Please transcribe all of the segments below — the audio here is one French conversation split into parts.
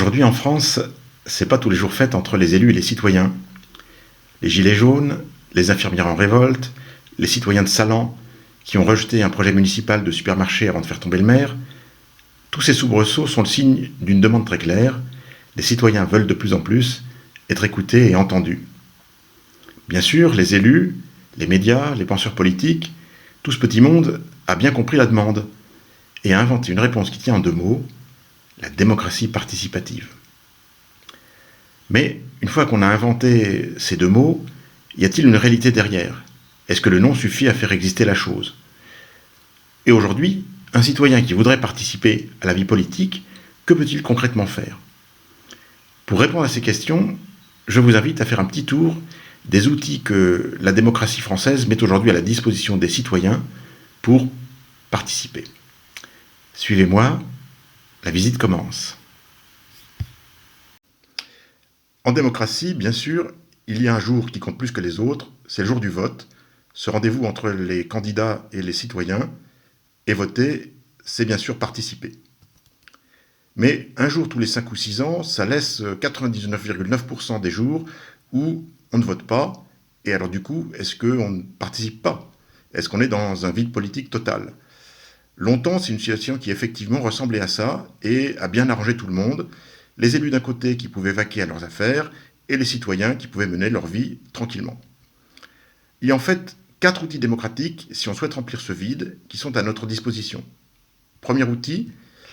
Aujourd'hui en France, c'est pas tous les jours fête entre les élus et les citoyens. Les gilets jaunes, les infirmières en révolte, les citoyens de Salans qui ont rejeté un projet municipal de supermarché avant de faire tomber le maire, tous ces soubresauts sont le signe d'une demande très claire. Les citoyens veulent de plus en plus être écoutés et entendus. Bien sûr, les élus, les médias, les penseurs politiques, tout ce petit monde a bien compris la demande et a inventé une réponse qui tient en deux mots: la démocratie participative. Mais une fois qu'on a inventé ces deux mots, y a-t-il une réalité derrière? Est-ce que le nom suffit à faire exister la chose? Et aujourd'hui, un citoyen qui voudrait participer à la vie politique, que peut-il concrètement faire? Pour répondre à ces questions, je vous invite à faire un petit tour des outils que la démocratie française met aujourd'hui à la disposition des citoyens pour participer. Suivez-moi, la visite commence. En démocratie, bien sûr, il y a un jour qui compte plus que les autres, c'est le jour du vote, ce rendez-vous entre les candidats et les citoyens. Et voter, c'est bien sûr participer. Mais un jour tous les 5 ou 6 ans, ça laisse 99,9% des jours où on ne vote pas. Et alors du coup, est-ce qu'on ne participe pas? Est-ce qu'on est dans un vide politique total? Longtemps, c'est une situation qui effectivement ressemblait à ça et a bien arrangé tout le monde. Les élus d'un côté qui pouvaient vaquer à leurs affaires et les citoyens qui pouvaient mener leur vie tranquillement. Il y a en fait 4 outils démocratiques si on souhaite remplir ce vide qui sont à notre disposition. Premier outil,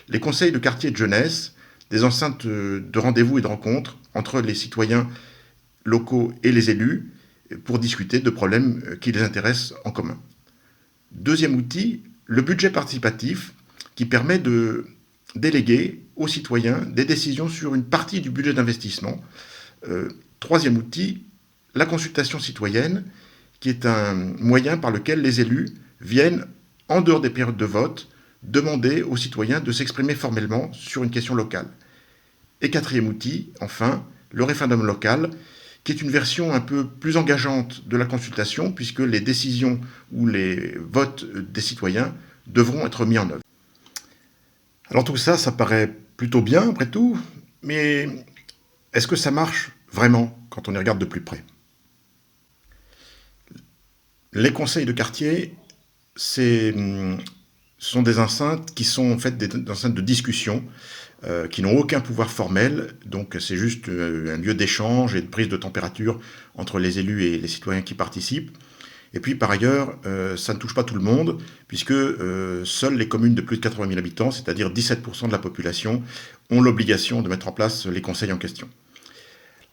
les conseils de quartier et de jeunesse, des enceintes de rendez-vous et de rencontres entre les citoyens locaux et les élus pour discuter de problèmes qui les intéressent en commun. Deuxième outil, le budget participatif qui permet de déléguer aux citoyens des décisions sur une partie du budget d'investissement. Troisième outil, la consultation citoyenne qui est un moyen par lequel les élus viennent, en dehors des périodes de vote, demander aux citoyens de s'exprimer formellement sur une question locale. Et quatrième outil, enfin, le référendum local, qui est une version un peu plus engageante de la consultation, puisque les décisions ou les votes des citoyens devront être mis en œuvre. Alors tout ça, ça paraît plutôt bien, après tout, mais est-ce que ça marche vraiment quand on y regarde de plus près? Les conseils de quartier, ce sont des enceintes qui sont en fait des enceintes de discussion qui n'ont aucun pouvoir formel, donc c'est juste un lieu d'échange et de prise de température entre les élus et les citoyens qui participent. Et puis par ailleurs, ça ne touche pas tout le monde, puisque seules les communes de plus de 80 000 habitants, c'est-à-dire 17% de la population, ont l'obligation de mettre en place les conseils en question.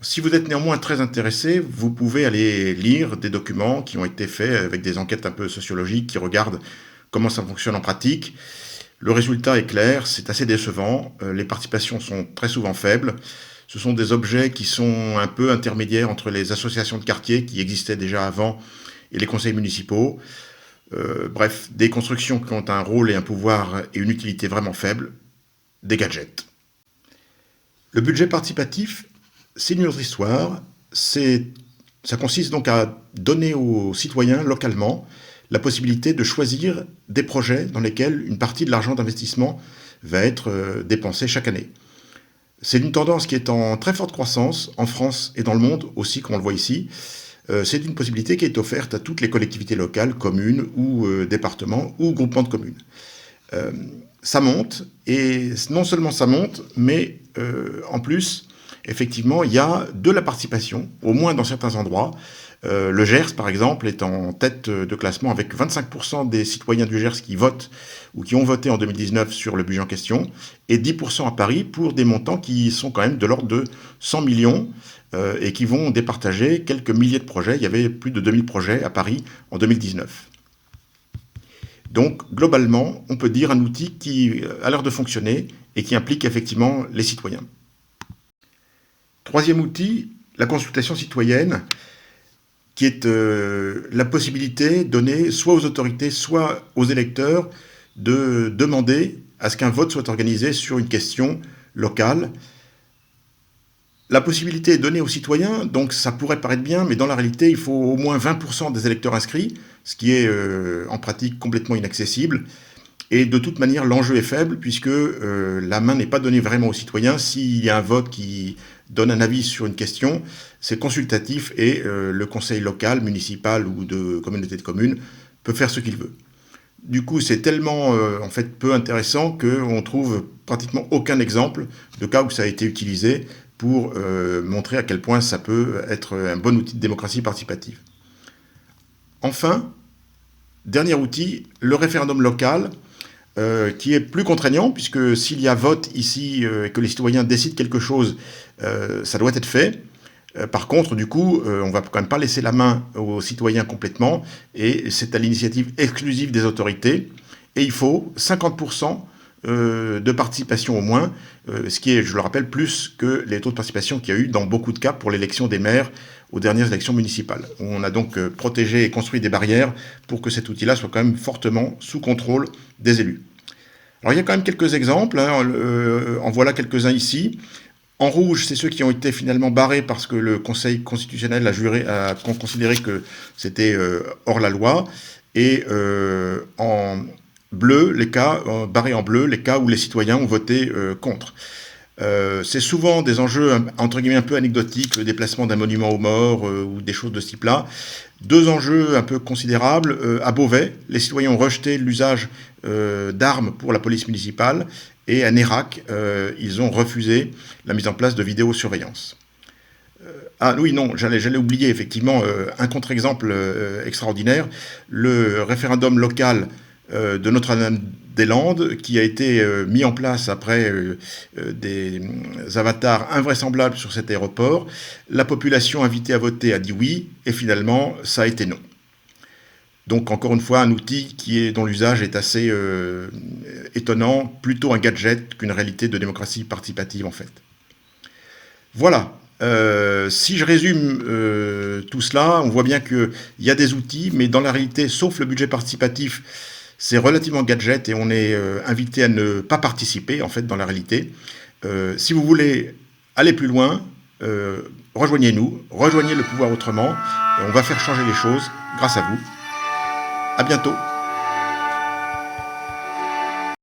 Si vous êtes néanmoins très intéressé, vous pouvez aller lire des documents qui ont été faits avec des enquêtes un peu sociologiques qui regardent comment ça fonctionne en pratique. Le résultat est clair, c'est assez décevant, les participations sont très souvent faibles. Ce sont des objets qui sont un peu intermédiaires entre les associations de quartier qui existaient déjà avant et les conseils municipaux. Bref, des constructions qui ont un rôle et un pouvoir et une utilité vraiment faibles, des gadgets. Le budget participatif, c'est une autre histoire. Ça consiste donc à donner aux citoyens localement la possibilité de choisir des projets dans lesquels une partie de l'argent d'investissement va être dépensée chaque année. C'est une tendance qui est en très forte croissance en France et dans le monde aussi, comme on le voit ici. C'est une possibilité qui est offerte à toutes les collectivités locales, communes ou départements ou groupements de communes. Ça monte, et non seulement ça monte, mais en plus, effectivement, il y a de la participation, au moins dans certains endroits. Le Gers, par exemple, est en tête de classement avec 25% des citoyens du Gers qui votent ou qui ont voté en 2019 sur le budget en question, et 10% à Paris pour des montants qui sont quand même de l'ordre de 100 millions et qui vont départager quelques milliers de projets. Il y avait plus de 2000 projets à Paris en 2019. Donc, globalement, on peut dire un outil qui a l'air de fonctionner et qui implique effectivement les citoyens. Troisième outil, la consultation citoyenne, qui est la possibilité donnée soit aux autorités, soit aux électeurs de demander à ce qu'un vote soit organisé sur une question locale. La possibilité est donnée aux citoyens, donc ça pourrait paraître bien, mais dans la réalité, il faut au moins 20% des électeurs inscrits, ce qui est en pratique complètement inaccessible. Et de toute manière, l'enjeu est faible puisque la main n'est pas donnée vraiment aux citoyens. S'il y a un vote qui donne un avis sur une question, c'est consultatif et le conseil local, municipal ou de communauté de communes peut faire ce qu'il veut. Du coup, c'est tellement en fait peu intéressant qu'on trouve pratiquement aucun exemple de cas où ça a été utilisé pour montrer à quel point ça peut être un bon outil de démocratie participative. Enfin, dernier outil, le référendum local, qui est plus contraignant, puisque s'il y a vote ici et que les citoyens décident quelque chose, ça doit être fait. Par contre, du coup, on ne va quand même pas laisser la main aux citoyens complètement, et c'est à l'initiative exclusive des autorités. Et il faut 50% de participation au moins, ce qui est, je le rappelle, plus que les taux de participation qu'il y a eu dans beaucoup de cas pour l'élection des maires aux dernières élections municipales. On a donc protégé et construit des barrières pour que cet outil-là soit quand même fortement sous contrôle des élus. Alors il y a quand même quelques exemples, hein, en voilà quelques-uns ici. En rouge, c'est ceux qui ont été finalement barrés parce que le Conseil constitutionnel a considéré que c'était hors la loi. Et en bleu, barrés en bleu, les cas où les citoyens ont voté contre. C'est souvent des enjeux entre guillemets un peu anecdotiques, le déplacement d'un monument aux morts ou des choses de ce type-là. Deux enjeux un peu considérables. À Beauvais, les citoyens ont rejeté l'usage d'armes pour la police municipale, et à Nérac, ils ont refusé la mise en place de vidéosurveillance. Ah oui, non, j'allais oublier effectivement un contre-exemple extraordinaire, le référendum local de Notre-Dame-des-Landes, qui a été mis en place après des avatars invraisemblables sur cet aéroport. La population invitée à voter a dit oui, et finalement, ça a été non. Donc encore une fois, un outil dont l'usage est assez étonnant, plutôt un gadget qu'une réalité de démocratie participative en fait. Voilà. Si je résume tout cela, on voit bien qu'il y a des outils, mais dans la réalité, sauf le budget participatif, c'est relativement gadget et on est invité à ne pas participer en fait dans la réalité. Si vous voulez aller plus loin, rejoignez-nous, rejoignez le pouvoir autrement. On va faire changer les choses grâce à vous. À bientôt.